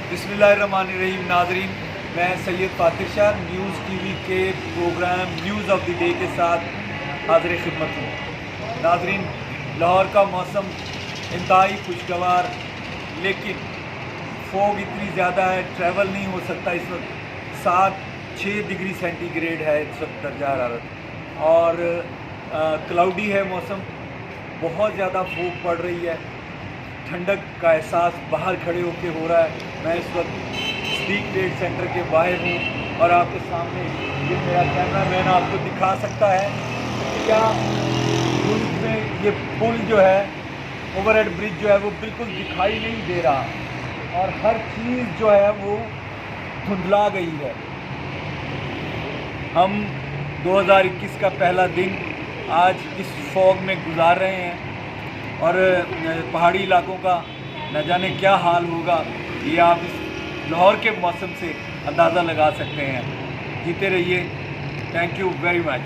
बिस्मिल्लाहिर्रहमानिर्रहीम। नाजरीन, मैं सैयद फातिह शाह न्यूज़ टीवी के program news of the day के साथ हाज़िर खिदमत हूँ। नाजरीन, लाहौर का मौसम इंतहाई खुशगवार, लेकिन फॉग इतनी ज़्यादा है, ट्रैवल नहीं हो सकता। इस वक्त 7-6 डिग्री सेंटीग्रेड है इस वक्त दर्जा हरारत, और क्लाउडी है मौसम, बहुत ज़्यादा फूक पड़ रही है। ठंडक का एहसास बाहर खड़े होकर हो रहा है। मैं इस वक्त स्पीक ट्रेड सेंटर के बाहर हूँ और आपके सामने ये मेरा कैमरा मैन आपको दिखा सकता है क्या मुल्क में ये पुल जो है, ओवरहेड ब्रिज जो है, वो बिल्कुल दिखाई नहीं दे रहा और हर चीज़ जो है वो धुंधला गई है। हम 2021 का पहला दिन आज इस फॉग में गुजार रहे हैं और पहाड़ी इलाकों का न जाने क्या हाल होगा, ये आप इस लाहौर के मौसम से अंदाज़ा लगा सकते हैं। जीते रहिए। Thank you very much.